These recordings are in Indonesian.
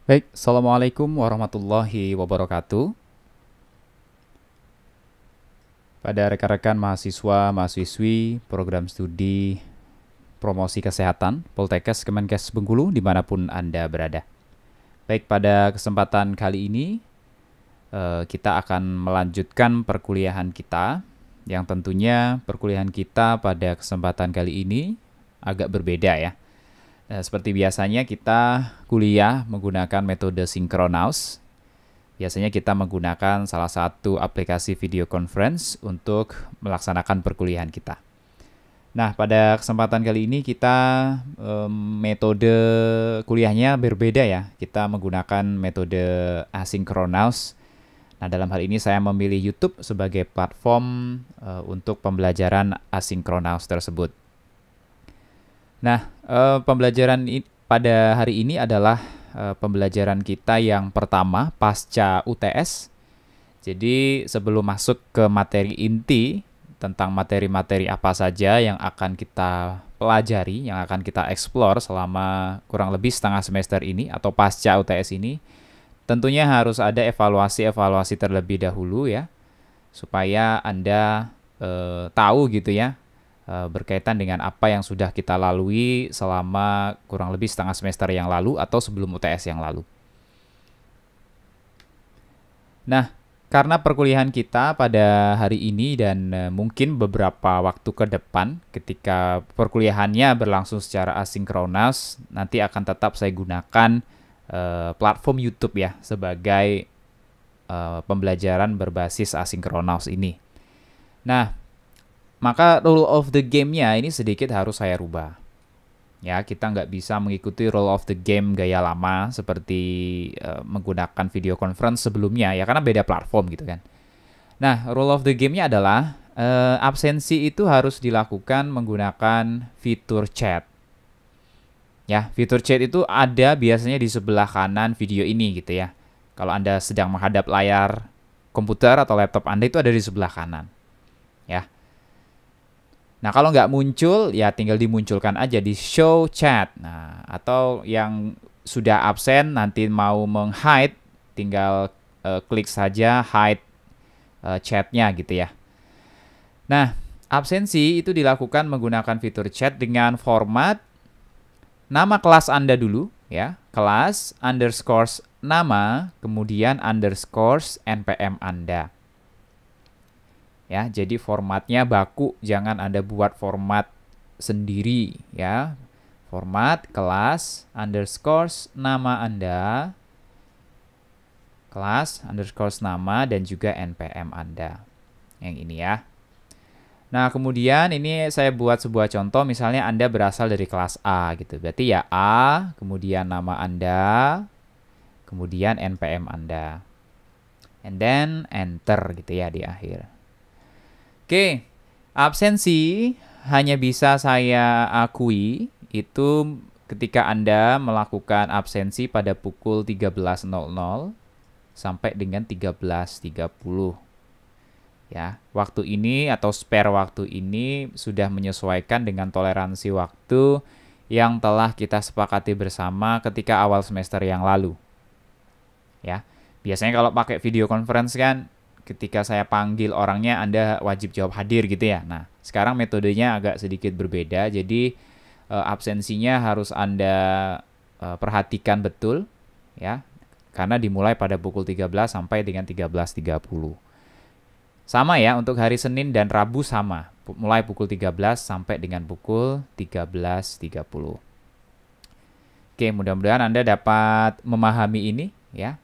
Baik, Assalamualaikum warahmatullahi wabarakatuh. Pada rekan-rekan mahasiswa, mahasiswi, program studi promosi kesehatan, Poltekkes Kemenkes Bengkulu, dimanapun Anda berada. Baik, pada kesempatan kali ini, kita akan melanjutkan perkuliahan kita, yang tentunya perkuliahan kita pada kesempatan kali ini agak berbeda ya. Seperti biasanya kita kuliah menggunakan metode Synchronouse. Biasanya kita menggunakan salah satu aplikasi video conference untuk melaksanakan perkuliahan kita. Nah, pada kesempatan kali ini kita metode kuliahnya berbeda ya. Kita menggunakan metode asynchronous. Nah, dalam hal ini saya memilih YouTube sebagai platform untuk pembelajaran asynchronous tersebut. Nah, pembelajaran pada hari ini adalah pembelajaran kita yang pertama pasca UTS. Jadi sebelum masuk ke materi inti tentang materi-materi apa saja yang akan kita pelajari, yang akan kita explore selama kurang lebih setengah semester ini atau pasca UTS ini, tentunya harus ada evaluasi-evaluasi terlebih dahulu ya, supaya Anda tahu gitu ya, berkaitan dengan apa yang sudah kita lalui selama kurang lebih setengah semester yang lalu atau sebelum UTS yang lalu. Nah, karena perkuliahan kita pada hari ini dan mungkin beberapa waktu ke depan ketika perkuliahannya berlangsung secara asinkronus, nanti akan tetap saya gunakan platform YouTube ya sebagai pembelajaran berbasis asinkronus ini. Nah, maka rule of the game-nya ini sedikit harus saya rubah. Ya, kita nggak bisa mengikuti rule of the game gaya lama seperti menggunakan video conference sebelumnya ya, karena beda platform gitu kan. Nah, rule of the game-nya adalah absensi itu harus dilakukan menggunakan fitur chat. Ya, fitur chat itu ada biasanya di sebelah kanan video ini gitu ya. Kalau Anda sedang menghadap layar komputer atau laptop Anda itu ada di sebelah kanan. Ya. Nah, kalau nggak muncul, ya tinggal dimunculkan aja di show chat. Nah, atau yang sudah absen nanti mau meng-hide, tinggal klik saja hide chatnya gitu ya. Nah, absensi itu dilakukan menggunakan fitur chat dengan format nama kelas Anda dulu ya, kelas underscore nama, kemudian underscore NPM Anda. Ya, jadi formatnya baku, jangan Anda buat format sendiri ya. Format kelas underscore nama Anda, kelas underscore nama dan juga NPM Anda. Yang ini ya. Nah, kemudian ini saya buat sebuah contoh, misalnya Anda berasal dari kelas A gitu. Berarti ya A, kemudian nama Anda, kemudian NPM Anda. And then enter gitu ya di akhir. Oke, absensi hanya bisa saya akui itu ketika Anda melakukan absensi pada pukul 13.00 sampai dengan 13.30. Ya, waktu ini atau spare waktu ini sudah menyesuaikan dengan toleransi waktu yang telah kita sepakati bersama ketika awal semester yang lalu. Ya, biasanya kalau pakai video conference kan ketika saya panggil orangnya Anda wajib jawab hadir gitu ya. Nah, sekarang metodenya agak sedikit berbeda. Jadi absensinya harus Anda perhatikan betul ya. Karena dimulai pada pukul 13 sampai dengan 13.30. Sama ya untuk hari Senin dan Rabu sama. Mulai pukul 13 sampai dengan pukul 13.30. Oke, mudah-mudahan Anda dapat memahami ini ya.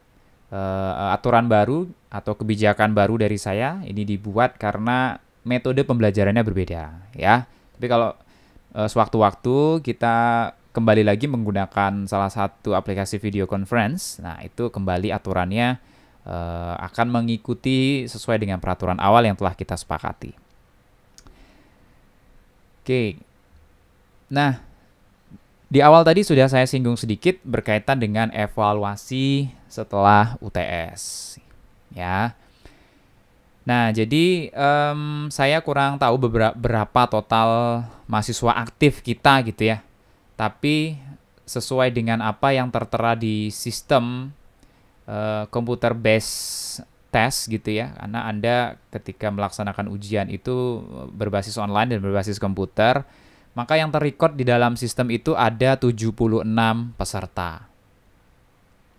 Aturan baru atau kebijakan baru dari saya ini dibuat karena metode pembelajarannya berbeda ya. Tapi kalau sewaktu-waktu kita kembali lagi menggunakan salah satu aplikasi video conference, nah itu kembali aturannya akan mengikuti sesuai dengan peraturan awal yang telah kita sepakati. Oke. Nah, di awal tadi sudah saya singgung sedikit berkaitan dengan evaluasi setelah UTS. Ya. Nah, jadi saya kurang tahu berapa total mahasiswa aktif kita gitu ya. Tapi sesuai dengan apa yang tertera di sistem computer based test gitu ya, karena Anda ketika melaksanakan ujian itu berbasis online dan berbasis komputer, maka yang terrecord di dalam sistem itu ada 76 peserta.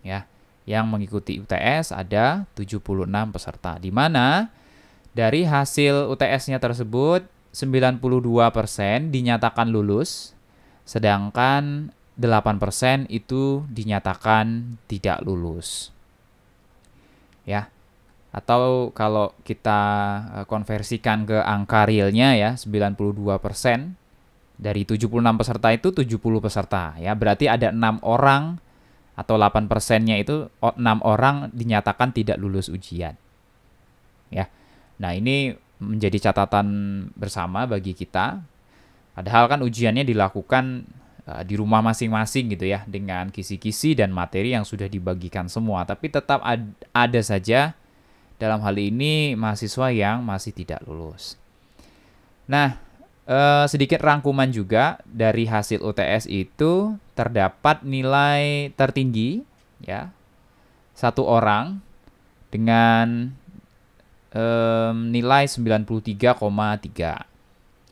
Ya, yang mengikuti UTS ada 76 peserta, di mana dari hasil UTS-nya tersebut 92% dinyatakan lulus, sedangkan 8% itu dinyatakan tidak lulus. Ya. Atau kalau kita konversikan ke angka realnya ya, 92% dari 76 peserta itu 70 peserta ya. Berarti ada 6 orang atau 8%-nya itu 6 orang dinyatakan tidak lulus ujian. Ya. Nah, ini menjadi catatan bersama bagi kita. Padahal kan ujiannya dilakukan di rumah masing-masing gitu ya, dengan kisi-kisi dan materi yang sudah dibagikan semua, tapi tetap ada saja dalam hal ini mahasiswa yang masih tidak lulus. Nah, sedikit rangkuman juga dari hasil UTS itu terdapat nilai tertinggi ya, satu orang dengan nilai 93,3.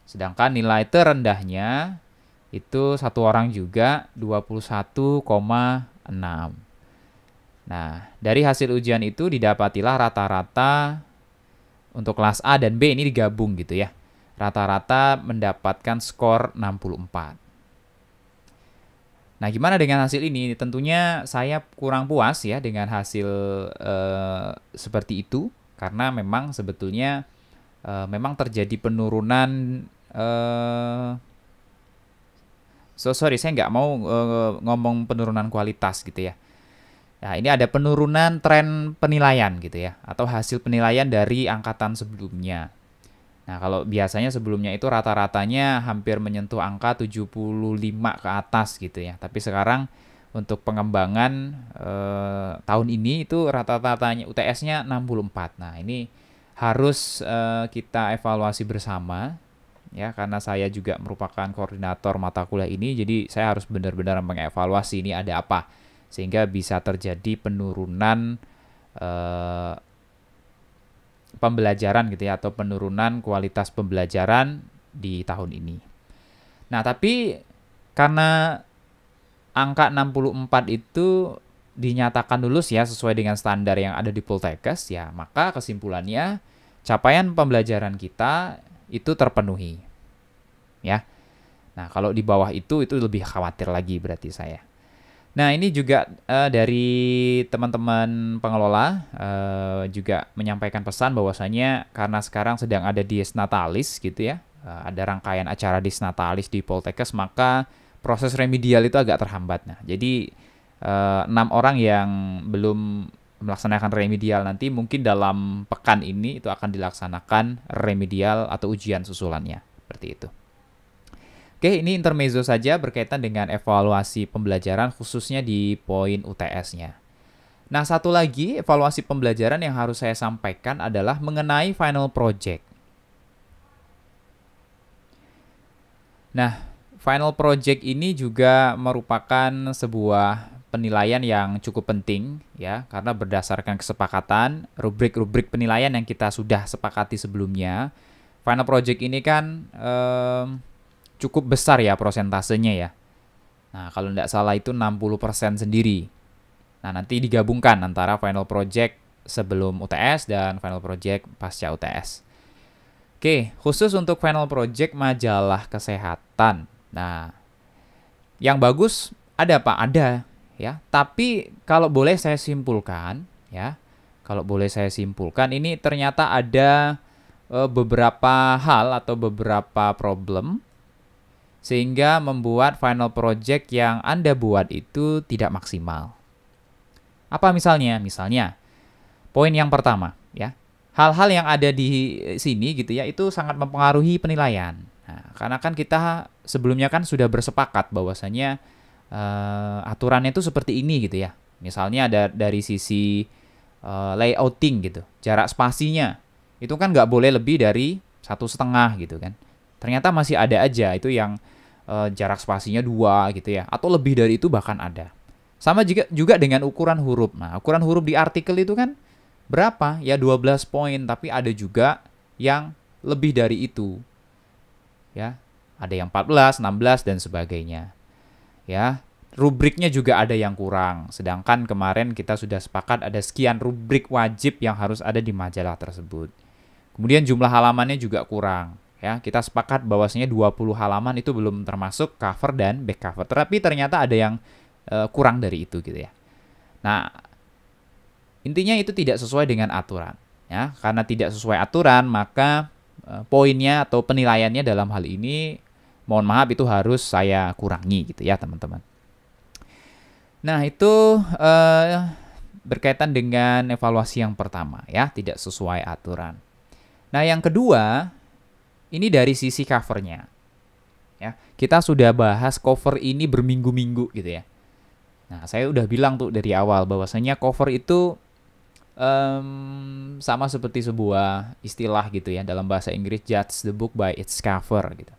Sedangkan nilai terendahnya itu satu orang juga 21,6. Nah, dari hasil ujian itu didapatilah rata-rata untuk kelas A dan B ini digabung gitu ya. Rata-rata mendapatkan skor 64. Nah, gimana dengan hasil ini? Tentunya saya kurang puas ya dengan hasil seperti itu. Karena memang sebetulnya memang terjadi penurunan. Saya nggak mau ngomong penurunan kualitas gitu ya. Nah, ini ada penurunan tren penilaian gitu ya, atau hasil penilaian dari angkatan sebelumnya. Nah, kalau biasanya sebelumnya itu rata-ratanya hampir menyentuh angka 75 ke atas gitu ya. Tapi sekarang untuk pengembangan tahun ini itu rata-ratanya UTS-nya 64. Nah, ini harus kita evaluasi bersama ya, karena saya juga merupakan koordinator mata kuliah ini, jadi saya harus benar-benar mengevaluasi ini ada apa sehingga bisa terjadi penurunan pembelajaran gitu ya, atau penurunan kualitas pembelajaran di tahun ini. Nah, tapi karena angka 64 itu dinyatakan lulus ya sesuai dengan standar yang ada di Poltekkes ya, maka kesimpulannya capaian pembelajaran kita itu terpenuhi. Ya. Nah, kalau di bawah itu lebih khawatir lagi berarti saya. Nah, ini juga dari teman-teman pengelola juga menyampaikan pesan bahwasanya karena sekarang sedang ada Dies Natalis gitu ya, ada rangkaian acara Dies Natalis di Poltekkes, maka proses remedial itu agak terhambat. Nah, jadi 6 orang yang belum melaksanakan remedial nanti mungkin dalam pekan ini itu akan dilaksanakan remedial atau ujian susulannya, seperti itu. Oke, ini intermezzo saja berkaitan dengan evaluasi pembelajaran khususnya di poin UTS-nya. Nah, satu lagi evaluasi pembelajaran yang harus saya sampaikan adalah mengenai final project. Nah, final project ini juga merupakan sebuah penilaian yang cukup penting ya, karena berdasarkan kesepakatan rubrik-rubrik penilaian yang kita sudah sepakati sebelumnya. Final project ini kan cukup besar ya prosentasenya ya. Nah, kalau tidak salah itu 60% sendiri. Nah, nanti digabungkan antara final project sebelum UTS dan final project pasca UTS. Oke, khusus untuk final project majalah kesehatan. Nah, yang bagus ada apa? Ada ya. Tapi kalau boleh saya simpulkan ya, ini ternyata ada beberapa hal atau beberapa problem sehingga membuat final project yang Anda buat itu tidak maksimal. Apa misalnya? Misalnya, poin yang pertama, ya, hal-hal yang ada di sini gitu ya, itu sangat mempengaruhi penilaian. Nah, karena kan kita sebelumnya kan sudah bersepakat bahwasanya aturannya itu seperti ini gitu ya. Misalnya ada dari sisi layouting gitu, jarak spasinya, itu kan nggak boleh lebih dari 1,5 gitu kan. Ternyata masih ada aja itu yang jarak spasinya 2 gitu ya, atau lebih dari itu bahkan ada. Sama juga dengan ukuran huruf. Nah, ukuran huruf di artikel itu kan berapa? Ya 12 poin, tapi ada juga yang lebih dari itu. Ya, ada yang 14, 16 dan sebagainya. Ya, rubriknya juga ada yang kurang. Sedangkan kemarin kita sudah sepakat ada sekian rubrik wajib yang harus ada di majalah tersebut. Kemudian jumlah halamannya juga kurang. Ya, kita sepakat bahwasanya 20 halaman itu belum termasuk cover dan back cover. Tapi ternyata ada yang kurang dari itu gitu ya. Nah, intinya itu tidak sesuai dengan aturan. Ya, karena tidak sesuai aturan, maka poinnya atau penilaiannya dalam hal ini, mohon maaf itu harus saya kurangi gitu ya teman-teman. Nah, itu berkaitan dengan evaluasi yang pertama ya, tidak sesuai aturan. Nah, yang kedua, ini dari sisi covernya. Ya, kita sudah bahas cover ini berminggu-minggu gitu ya. Nah, saya udah bilang tuh dari awal bahwasanya cover itu sama seperti sebuah istilah gitu ya dalam bahasa Inggris, judge the book by its cover gitu.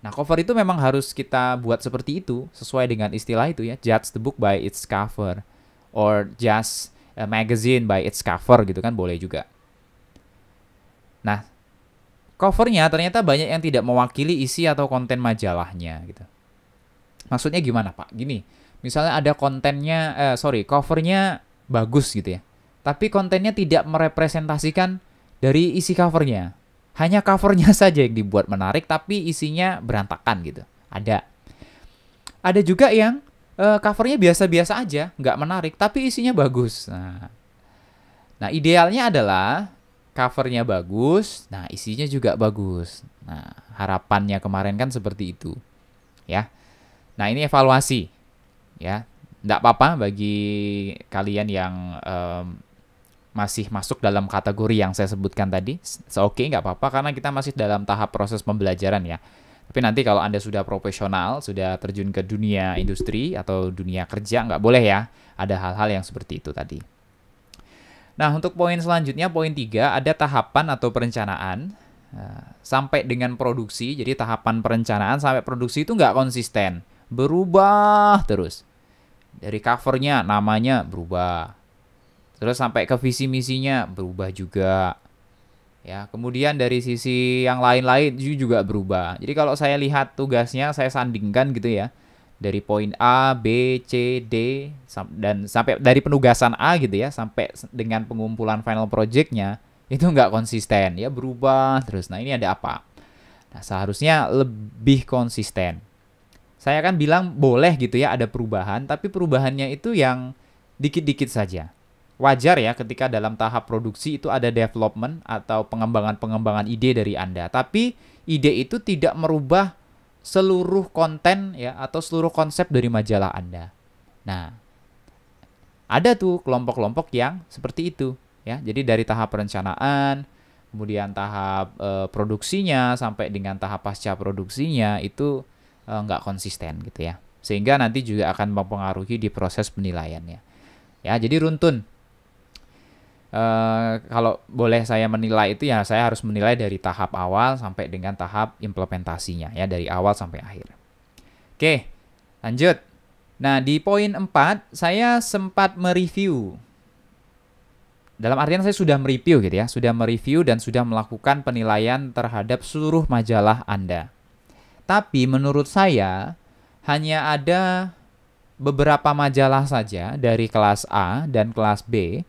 Nah, cover itu memang harus kita buat seperti itu sesuai dengan istilah itu ya, judge the book by its cover or judge a magazine by its cover gitu kan boleh juga. Nah, covernya ternyata banyak yang tidak mewakili isi atau konten majalahnya gitu. Maksudnya gimana Pak? Gini, misalnya ada covernya bagus gitu ya. Tapi kontennya tidak merepresentasikan dari isi covernya. Hanya covernya saja yang dibuat menarik, tapi isinya berantakan gitu. Ada. Ada juga yang covernya biasa-biasa aja, nggak menarik, tapi isinya bagus. Nah, idealnya adalah covernya bagus, nah isinya juga bagus. Nah, harapannya kemarin kan seperti itu. Ya. Nah, ini evaluasi. Ya, nggak apa-apa bagi kalian yang masih masuk dalam kategori yang saya sebutkan tadi. Oke, nggak apa-apa karena kita masih dalam tahap proses pembelajaran ya. Tapi nanti kalau Anda sudah profesional, sudah terjun ke dunia industri atau dunia kerja, nggak boleh ya ada hal-hal yang seperti itu tadi. Nah, untuk poin selanjutnya, poin 3, ada tahapan atau perencanaan sampai dengan produksi. Jadi tahapan perencanaan sampai produksi itu nggak konsisten. Berubah terus. Dari covernya, namanya berubah. Terus sampai ke visi misinya berubah juga. Ya, kemudian dari sisi yang lain-lain juga berubah. Jadi kalau saya lihat tugasnya, saya sandingkan gitu ya. Dari poin A, B, C, D, dan sampai dari penugasan A gitu ya, sampai dengan pengumpulan final project-nya, itu nggak konsisten. Ya berubah terus. Nah, ini ada apa? Nah, seharusnya lebih konsisten. Saya kan bilang boleh gitu ya ada perubahan, tapi perubahannya itu yang dikit-dikit saja. Wajar ya ketika dalam tahap produksi itu ada development atau pengembangan-pengembangan ide dari Anda. Tapi ide itu tidak merubah seluruh konten ya atau seluruh konsep dari majalah Anda. Nah, ada tuh kelompok-kelompok yang seperti itu ya. Jadi dari tahap perencanaan, kemudian tahap produksinya sampai dengan tahap pasca produksinya itu nggak konsisten gitu ya. Sehingga nanti juga akan mempengaruhi di proses penilaiannya. Ya, jadi runtun. Kalau boleh saya menilai itu ya saya harus menilai dari tahap awal sampai dengan tahap implementasinya ya, dari awal sampai akhir. Oke, lanjut. Nah, di poin 4 saya sempat mereview. Dalam artian saya sudah mereview gitu ya, sudah mereview dan sudah melakukan penilaian terhadap seluruh majalah Anda. Tapi menurut saya hanya ada beberapa majalah saja dari kelas A dan kelas B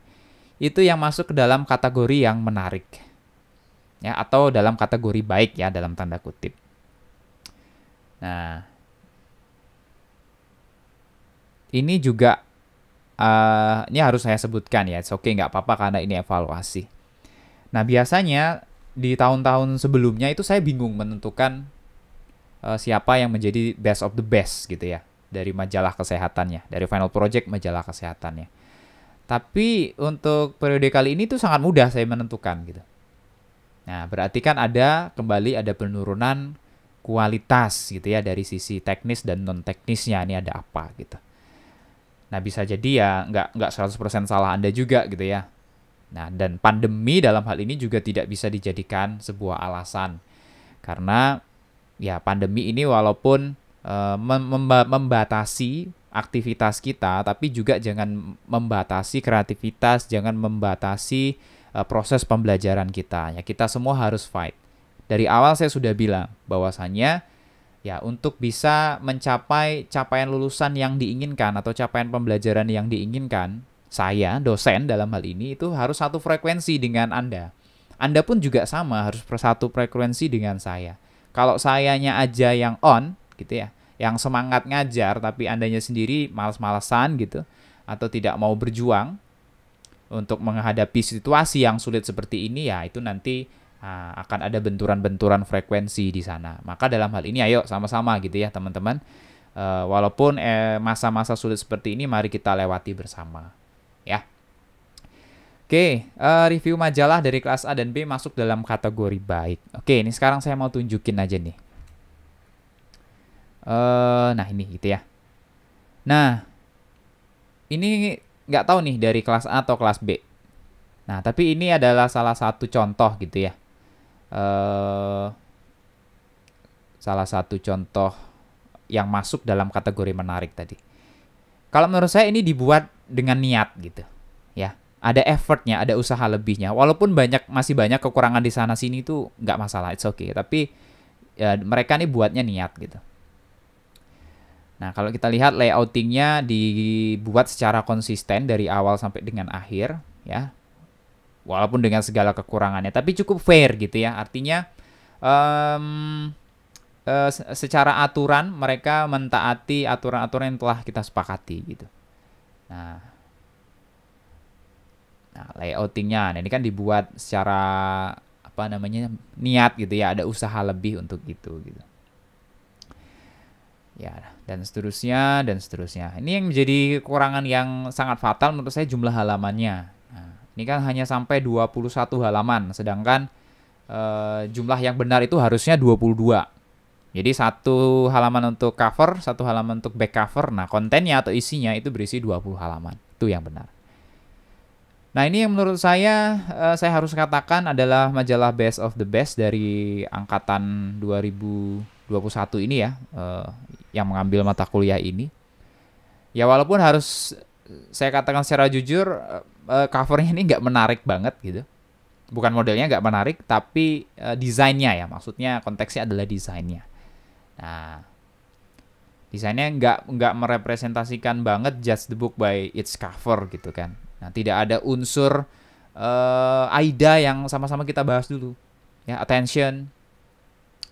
itu yang masuk ke dalam kategori yang menarik. Ya, atau dalam kategori baik ya dalam tanda kutip. Nah, ini juga ini harus saya sebutkan ya. Oke, nggak apa-apa karena ini evaluasi. Nah, biasanya di tahun-tahun sebelumnya itu saya bingung menentukan siapa yang menjadi best of the best gitu ya dari majalah kesehatannya, dari final project majalah kesehatannya. Tapi untuk periode kali ini tuh sangat mudah saya menentukan gitu. Nah, berarti kan ada penurunan kualitas gitu ya dari sisi teknis dan non teknisnya, ini ada apa gitu. Nah, bisa jadi ya nggak 100% salah Anda juga gitu ya. Nah, dan pandemi dalam hal ini juga tidak bisa dijadikan sebuah alasan. Karena ya pandemi ini walaupun membatasi aktivitas kita, tapi juga jangan membatasi kreativitas, jangan membatasi proses pembelajaran kita. Ya, kita semua harus fight. Dari awal saya sudah bilang bahwasannya ya untuk bisa mencapai capaian lulusan yang diinginkan atau capaian pembelajaran yang diinginkan, saya, dosen dalam hal ini itu harus satu frekuensi dengan Anda. Anda pun juga sama, harus satu frekuensi dengan saya. Kalau sayanya aja yang on, gitu ya, yang semangat ngajar, tapi Andanya sendiri malas-malasan gitu, atau tidak mau berjuang untuk menghadapi situasi yang sulit seperti ini, ya itu nanti akan ada benturan-benturan frekuensi di sana. Maka dalam hal ini ayo sama-sama gitu ya teman-teman. Walaupun masa-masa sulit seperti ini, mari kita lewati bersama. Ya. Oke, review majalah dari kelas A dan B masuk dalam kategori baik. Oke, ini sekarang saya mau tunjukin aja nih. Nah ini gitu ya. Nah, ini nggak tahu nih dari kelas A atau kelas B. Nah, tapi ini adalah salah satu contoh gitu ya. Salah satu contoh yang masuk dalam kategori menarik tadi. Kalau menurut saya ini dibuat dengan niat gitu, ya. Ada effortnya, ada usaha lebihnya. Walaupun masih banyak kekurangan di sana sini itu nggak masalah, it's okay. Tapi ya, mereka nih buatnya niat gitu. Nah, kalau kita lihat layoutingnya dibuat secara konsisten dari awal sampai dengan akhir, ya. Walaupun dengan segala kekurangannya, tapi cukup fair gitu ya. Artinya secara aturan mereka mentaati aturan-aturan yang telah kita sepakati gitu. Nah, layoutingnya, ini kan dibuat secara niat gitu ya, ada usaha lebih untuk itu gitu. Ya, dan seterusnya dan seterusnya. Ini yang menjadi kekurangan yang sangat fatal menurut saya, jumlah halamannya. Nah, ini kan hanya sampai 21 halaman, sedangkan jumlah yang benar itu harusnya 22. Jadi satu halaman untuk cover, satu halaman untuk back cover. Nah, kontennya atau isinya itu berisi 20 halaman. Itu yang benar. Nah, ini yang menurut saya harus katakan adalah majalah Best of the Best dari angkatan 2021 ini ya, yang mengambil mata kuliah ini. Ya, walaupun harus saya katakan secara jujur, covernya ini nggak menarik banget gitu. Bukan modelnya nggak menarik, tapi desainnya ya, maksudnya konteksnya adalah desainnya. Nah, desainnya nggak merepresentasikan banget judge the book by its cover gitu kan. Nah, tidak ada unsur AIDA yang sama-sama kita bahas dulu. Ya, attention,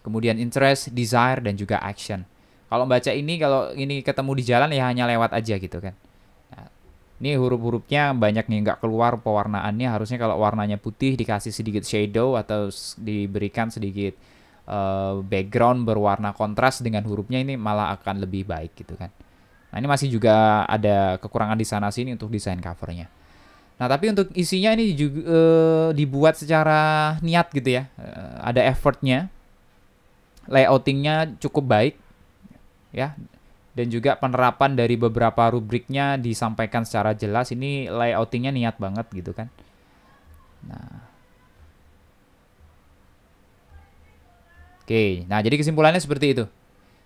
kemudian interest, desire, dan juga action. Kalau baca ini, kalau ini ketemu di jalan ya hanya lewat aja gitu kan. Nah, ini huruf-hurufnya banyak nih nggak keluar pewarnaannya. Harusnya kalau warnanya putih dikasih sedikit shadow atau diberikan sedikit background berwarna kontras dengan hurufnya, ini malah akan lebih baik gitu kan. Nah, ini masih juga ada kekurangan di sana sini untuk desain covernya. Nah, tapi untuk isinya ini juga dibuat secara niat gitu ya. Ada effortnya. Layoutingnya cukup baik ya. Dan juga penerapan dari beberapa rubriknya disampaikan secara jelas. Ini layoutingnya niat banget gitu kan. Nah, oke, nah jadi kesimpulannya seperti itu.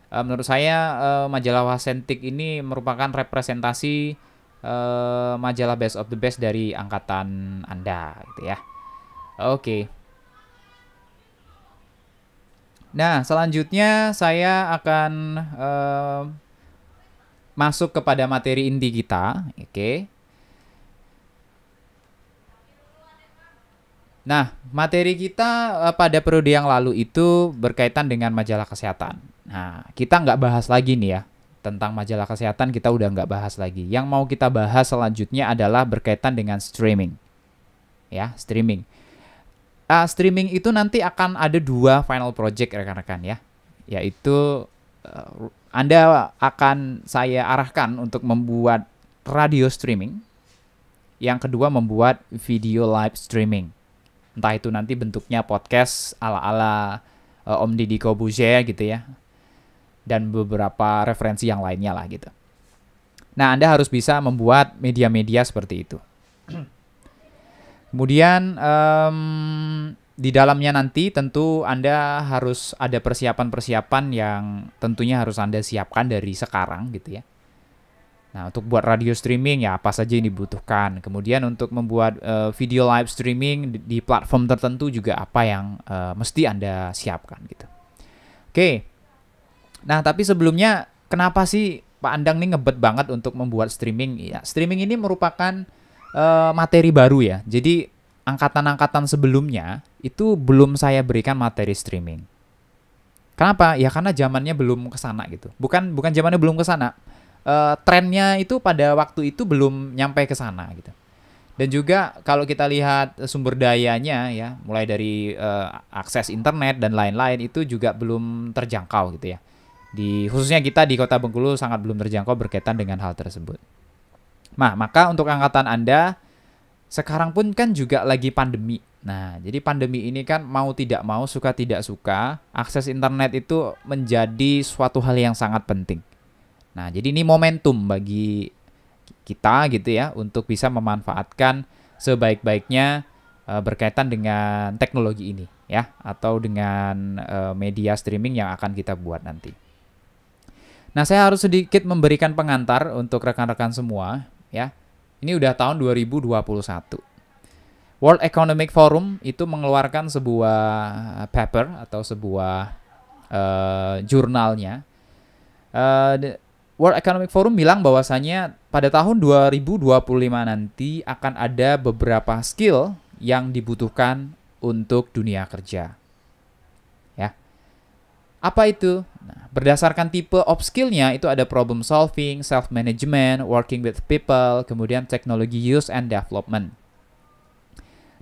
Menurut saya majalah Wasentik ini merupakan representasi majalah Best of the Best dari angkatan Anda gitu ya. Oke. Nah, selanjutnya saya akan masuk kepada materi inti kita. Oke. Nah, materi kita pada periode yang lalu itu berkaitan dengan majalah kesehatan. Nah, kita nggak bahas lagi nih ya. Tentang majalah kesehatan kita udah nggak bahas lagi. Yang mau kita bahas selanjutnya adalah berkaitan dengan streaming. Ya, streaming. Streaming itu nanti akan ada 2 final project rekan-rekan ya. Yaitu Anda akan saya arahkan untuk membuat radio streaming. Yang kedua membuat video live streaming. Entah itu nanti bentuknya podcast ala-ala Om Deddy Corbuzier gitu ya. Dan beberapa referensi yang lainnya lah gitu. Nah, Anda harus bisa membuat media-media seperti itu. Kemudian di dalamnya nanti tentu Anda harus ada persiapan-persiapan yang tentunya harus Anda siapkan dari sekarang gitu ya. Nah, untuk buat radio streaming ya apa saja yang dibutuhkan. Kemudian untuk membuat video live streaming di platform tertentu juga apa yang mesti Anda siapkan gitu. Oke. Nah, tapi sebelumnya kenapa sih Pak Andang nih ngebet banget untuk membuat streaming? Ya, streaming ini merupakan materi baru ya. Jadi angkatan-angkatan sebelumnya itu belum saya berikan materi streaming. Kenapa? Ya karena zamannya belum kesana gitu. Bukan zamannya belum kesana. Trennya itu pada waktu itu belum nyampe ke sana gitu. Dan juga kalau kita lihat sumber dayanya ya, mulai dari akses internet dan lain-lain itu juga belum terjangkau gitu ya. Khususnya kita di Kota Bengkulu sangat belum terjangkau berkaitan dengan hal tersebut. Nah, maka untuk angkatan Anda sekarang pun kan juga lagi pandemi. Nah, jadi pandemi ini kan mau tidak mau, suka tidak suka, akses internet itu menjadi suatu hal yang sangat penting. Nah, jadi ini momentum bagi kita gitu ya untuk bisa memanfaatkan sebaik-baiknya berkaitan dengan teknologi ini ya atau dengan media streaming yang akan kita buat nanti. Nah, saya harus sedikit memberikan pengantar untuk rekan-rekan semua ya. Ini udah tahun 2021. World Economic Forum itu mengeluarkan sebuah paper atau sebuah jurnalnya. World Economic Forum bilang bahwasanya pada tahun 2025 nanti akan ada beberapa skill yang dibutuhkan untuk dunia kerja. Ya. Apa itu? Nah, berdasarkan tipe of skill-nya itu ada problem solving, self-management, working with people, kemudian technology use and development.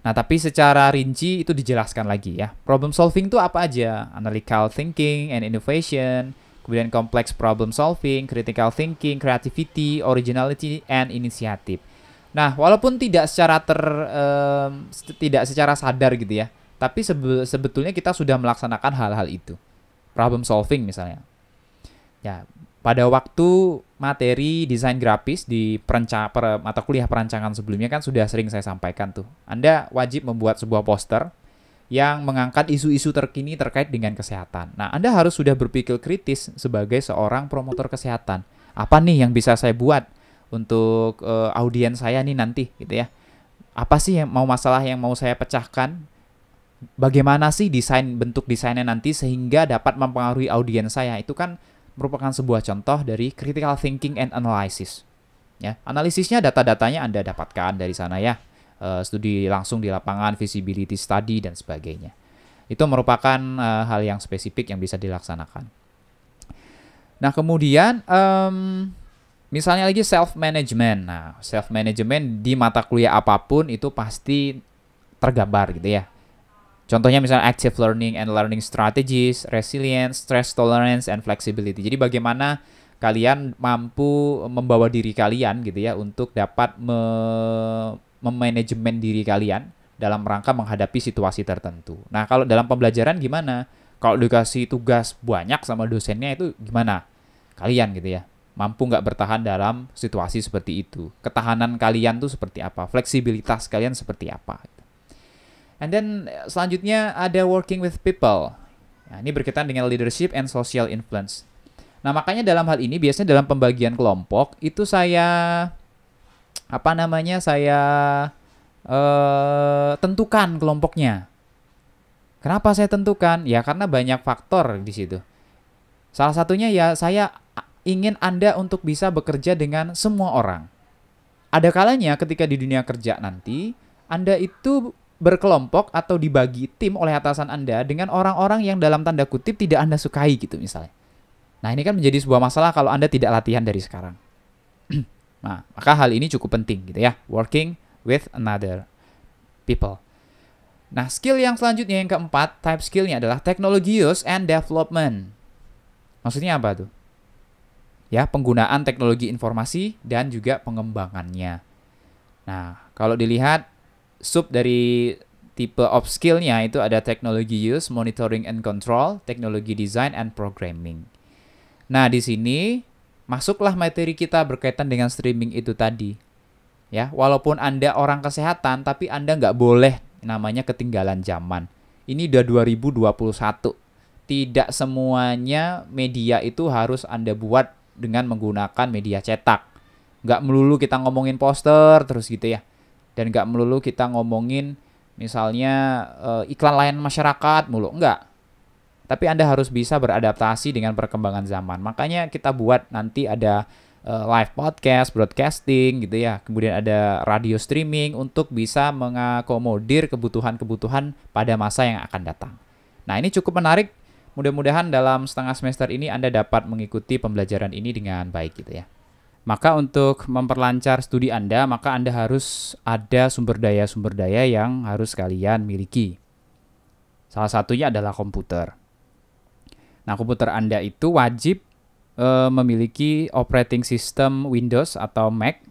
Nah, tapi secara rinci itu dijelaskan lagi ya. Problem solving itu apa aja? Analytical thinking and innovation, kemudian complex problem solving, critical thinking, creativity, originality, and initiative. Nah, walaupun tidak secara sadar gitu ya, tapi sebetulnya kita sudah melaksanakan hal-hal itu. Problem solving misalnya. Ya, pada waktu materi desain grafis di mata kuliah perancangan sebelumnya kan sudah sering saya sampaikan tuh. Anda wajib membuat sebuah poster yang mengangkat isu-isu terkini terkait dengan kesehatan. Nah, Anda harus sudah berpikir kritis sebagai seorang promotor kesehatan. Apa nih yang bisa saya buat untuk audiens saya nih nanti gitu ya. Apa sih masalah yang mau saya pecahkan? Bagaimana sih bentuk desainnya nanti sehingga dapat mempengaruhi audiens saya? Itu kan merupakan sebuah contoh dari critical thinking and analysis. Ya, analisisnya data-datanya Anda dapatkan dari sana ya. Studi langsung di lapangan, feasibility study dan sebagainya. Itu merupakan hal yang spesifik yang bisa dilaksanakan. Nah, kemudian misalnya lagi self-management. Nah, self-management di mata kuliah apapun itu pasti tergambar gitu ya. Contohnya misalnya active learning and learning strategies, resilience, stress tolerance, and flexibility. Jadi bagaimana kalian mampu membawa diri kalian gitu ya untuk dapat memanajemen diri kalian dalam rangka menghadapi situasi tertentu. Nah, kalau dalam pembelajaran gimana? Kalau dikasih tugas banyak sama dosennya itu gimana? Kalian gitu ya, mampu nggak bertahan dalam situasi seperti itu? Ketahanan kalian tuh seperti apa? Fleksibilitas kalian seperti apa? And then selanjutnya ada working with people. Nah, ini berkaitan dengan leadership and social influence. Nah, makanya dalam hal ini biasanya dalam pembagian kelompok itu saya tentukan kelompoknya. Kenapa saya tentukan? Ya karena banyak faktor di situ. Salah satunya ya saya ingin Anda untuk bisa bekerja dengan semua orang. Ada kalanya ketika di dunia kerja nanti Anda itu berkelompok atau dibagi tim oleh atasan Anda dengan orang-orang yang dalam tanda kutip tidak Anda sukai gitu misalnya. Nah, ini kan menjadi sebuah masalah kalau Anda tidak latihan dari sekarang. Nah, maka hal ini cukup penting gitu ya, working with another people. Nah, skill yang selanjutnya yang keempat, type skillnya adalah technology use and development. Maksudnya apa tuh? Ya, penggunaan teknologi informasi dan juga pengembangannya. Nah, kalau dilihat sub dari tipe of skill-nya itu ada technology use, monitoring and control, teknologi design and programming. Nah, di sini masuklah materi kita berkaitan dengan streaming itu tadi. Ya, walaupun Anda orang kesehatan, tapi Anda nggak boleh namanya ketinggalan zaman. ini udah 2021. Tidak semuanya media itu harus Anda buat dengan menggunakan media cetak. Nggak melulu kita ngomongin poster terus gitu ya. Dan nggak melulu kita ngomongin misalnya iklan layanan masyarakat mulu. Nggak. Tapi Anda harus bisa beradaptasi dengan perkembangan zaman. Makanya kita buat nanti ada live podcast, broadcasting gitu ya. Kemudian ada radio streaming untuk bisa mengakomodir kebutuhan-kebutuhan pada masa yang akan datang. Nah, ini cukup menarik. Mudah-mudahan dalam setengah semester ini Anda dapat mengikuti pembelajaran ini dengan baik gitu ya. Maka untuk memperlancar studi Anda, maka Anda harus ada sumber daya yang harus kalian miliki. Salah satunya adalah komputer. Nah, komputer Anda itu wajib memiliki operating system Windows atau Mac,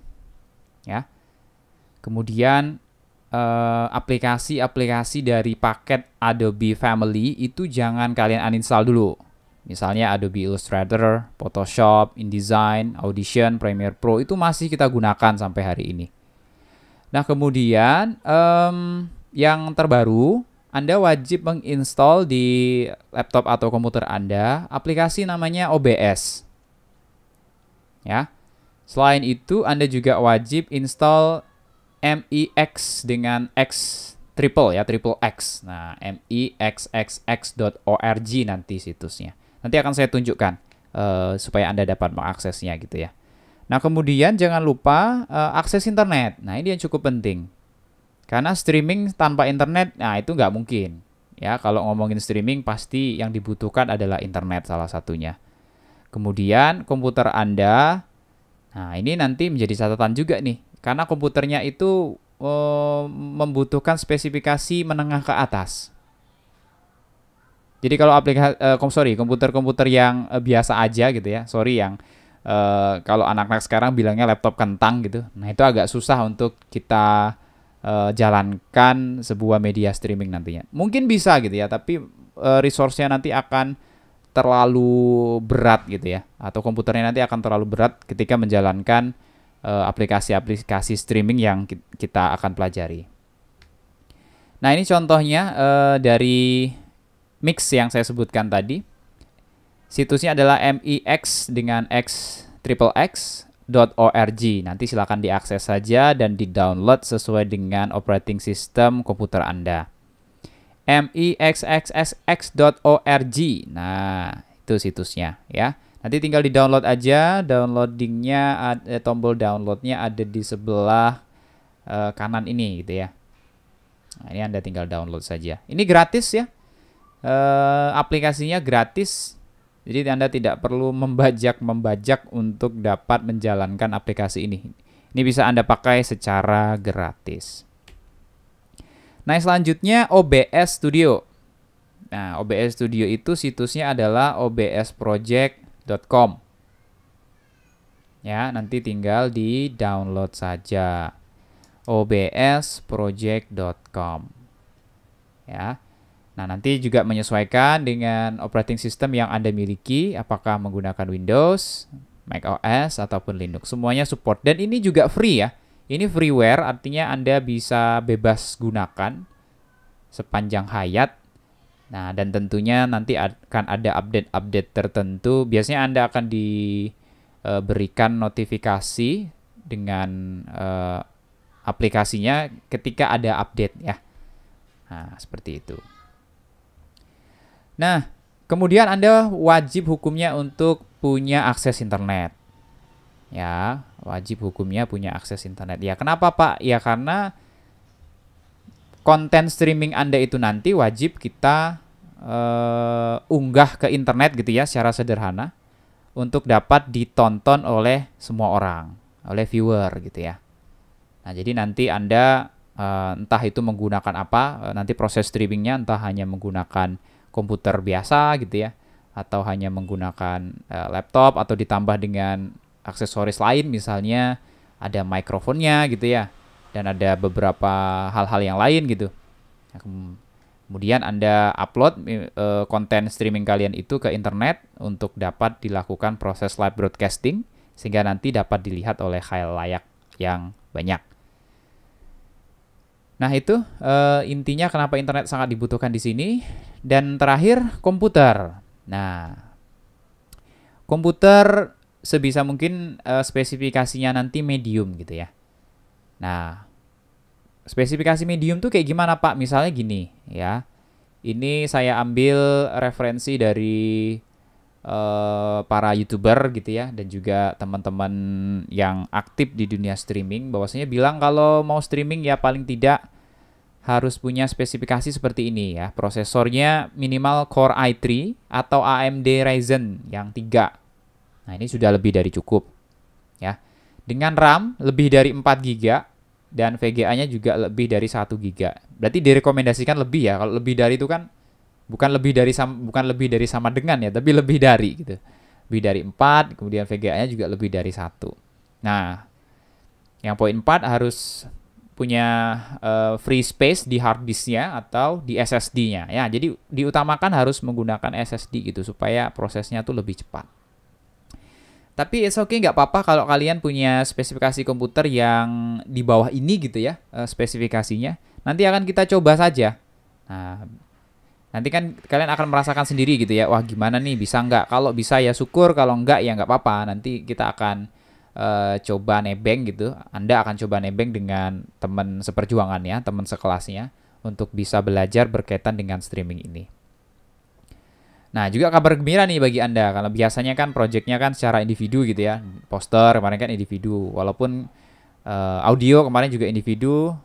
ya. Kemudian aplikasi-aplikasi dari paket Adobe Family itu jangan kalian uninstall dulu. Misalnya Adobe Illustrator, Photoshop, InDesign, Audition, Premiere Pro itu masih kita gunakan sampai hari ini. Nah, kemudian yang terbaru, Anda wajib menginstall di laptop atau komputer Anda aplikasi namanya OBS. Ya. Selain itu, Anda juga wajib install MEX dengan X triple ya, triple X. Nah, mexxx.org nanti situsnya. Nanti akan saya tunjukkan supaya Anda dapat mengaksesnya gitu ya. Nah, kemudian jangan lupa akses internet. Nah, ini yang cukup penting. Karena streaming tanpa internet, nah itu nggak mungkin. Ya, kalau ngomongin streaming pasti yang dibutuhkan adalah internet salah satunya. Kemudian komputer Anda, nah ini nanti menjadi catatan juga nih. Karena komputernya itu membutuhkan spesifikasi menengah ke atas. Jadi kalau komputer-komputer yang biasa aja gitu ya, yang kalau anak-anak sekarang bilangnya laptop kentang gitu. Nah itu agak susah untuk kita jalankan sebuah media streaming nantinya. Mungkin bisa gitu ya, tapi resource-nya nanti akan terlalu berat gitu ya. Atau komputernya nanti akan terlalu berat ketika menjalankan aplikasi-aplikasi streaming yang kita akan pelajari. Nah, ini contohnya dari Mix yang saya sebutkan tadi. Situsnya adalah MEX dengan XXX.org. Nanti silakan diakses saja dan di-download sesuai dengan operating system komputer Anda. MEXXX.org. Nah, itu situsnya ya. Nanti tinggal di-download aja. Downloadingnya, tombol downloadnya ada di sebelah kanan ini gitu ya. Nah, ini Anda tinggal download saja. Ini gratis ya. Aplikasinya gratis. Jadi Anda tidak perlu membajak untuk dapat menjalankan aplikasi ini. Ini bisa Anda pakai secara gratis. Nah, selanjutnya OBS Studio. Nah, OBS Studio itu situsnya adalah obsproject.com. Ya, nanti tinggal di-download saja. obsproject.com. Ya. Nah, nanti juga menyesuaikan dengan operating system yang Anda miliki, apakah menggunakan Windows, Mac OS, ataupun Linux. Semuanya support. Dan ini juga free ya. Ini freeware, artinya Anda bisa bebas gunakan sepanjang hayat. Nah, dan tentunya nanti akan ada update-update tertentu. Biasanya Anda akan diberikan notifikasi dengan aplikasinya ketika ada update ya. Nah, seperti itu. Nah, kemudian Anda wajib hukumnya untuk punya akses internet. Ya, wajib hukumnya punya akses internet. Ya, kenapa Pak? Ya, karena konten streaming Anda itu nanti wajib kita unggah ke internet gitu ya, secara sederhana. Untuk dapat ditonton oleh semua orang, oleh viewer gitu ya. Nah, jadi nanti Anda entah itu menggunakan apa, nanti proses streamingnya entah hanya menggunakan komputer biasa gitu ya, atau hanya menggunakan laptop atau ditambah dengan aksesoris lain, misalnya ada mikrofonnya gitu ya, dan ada beberapa hal-hal yang lain gitu. Nah, kemudian Anda upload konten streaming kalian itu ke internet untuk dapat dilakukan proses live broadcasting sehingga nanti dapat dilihat oleh khalayak yang banyak. Nah, itu intinya kenapa internet sangat dibutuhkan di sini. Dan terakhir, komputer. Nah, komputer sebisa mungkin spesifikasinya nanti medium gitu ya. Nah, spesifikasi medium tuh kayak gimana Pak? Misalnya gini ya. Ini saya ambil referensi dari para YouTuber gitu ya, dan juga teman-teman yang aktif di dunia streaming, bahwasanya bilang kalau mau streaming ya paling tidak harus punya spesifikasi seperti ini ya. Prosesornya minimal Core i3 atau AMD Ryzen yang 3. Nah, ini sudah lebih dari cukup ya. Dengan RAM lebih dari 4 GB dan VGA-nya juga lebih dari 1 GB. Berarti direkomendasikan lebih ya. Kalau lebih dari itu kan bukan lebih dari sama dengan ya, tapi lebih dari gitu. Lebih dari 4, kemudian VGA-nya juga lebih dari 1. Nah, yang poin 4 harus punya free space di hard disk-nya atau di SSD-nya ya. Jadi diutamakan harus menggunakan SSD gitu supaya prosesnya tuh lebih cepat. Tapi it's okay, nggak apa-apa kalau kalian punya spesifikasi komputer yang di bawah ini gitu ya, spesifikasinya. Nanti akan kita coba saja. Nah, nanti kan kalian akan merasakan sendiri gitu ya, wah gimana nih, bisa nggak? Kalau bisa ya syukur, kalau nggak ya nggak apa-apa. Nanti kita akan coba nebeng gitu. Anda akan coba nebeng dengan teman seperjuangan ya, teman sekelasnya, untuk bisa belajar berkaitan dengan streaming ini. Nah, juga kabar gembira nih bagi Anda, karena biasanya kan projectnya kan secara individu gitu ya. Poster kemarin kan individu, walaupun audio kemarin juga individu,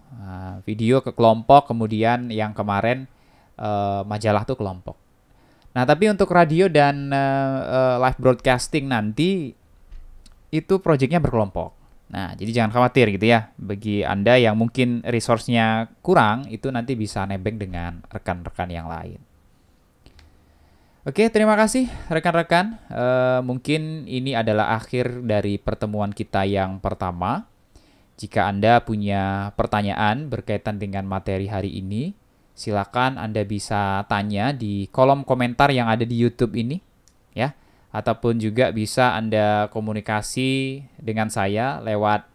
video ke kelompok, kemudian yang kemarin majalah tuh kelompok. Nah, tapi untuk radio dan live broadcasting nanti itu projectnya berkelompok. Nah, jadi jangan khawatir gitu ya. Bagi Anda yang mungkin resource-nya kurang, itu nanti bisa nebeng dengan rekan-rekan yang lain. Oke, terima kasih rekan-rekan. Mungkin ini adalah akhir dari pertemuan kita yang pertama. Jika Anda punya pertanyaan berkaitan dengan materi hari ini, silakan Anda bisa tanya di kolom komentar yang ada di YouTube ini, ya. Ataupun juga bisa Anda komunikasi dengan saya lewat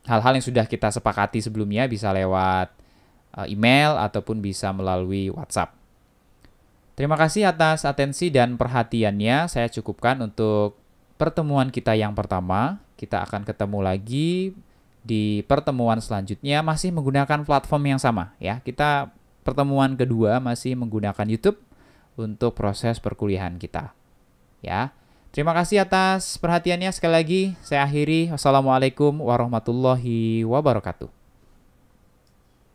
hal-hal yang sudah kita sepakati sebelumnya, bisa lewat email ataupun bisa melalui WhatsApp. Terima kasih atas atensi dan perhatiannya. Saya cukupkan untuk pertemuan kita yang pertama. Kita akan ketemu lagi di pertemuan selanjutnya masih menggunakan platform yang sama ya. Kita pertemuan kedua masih menggunakan YouTube untuk proses perkuliahan kita. Ya. Terima kasih atas perhatiannya sekali lagi. Saya akhiri. Wassalamualaikum warahmatullahi wabarakatuh.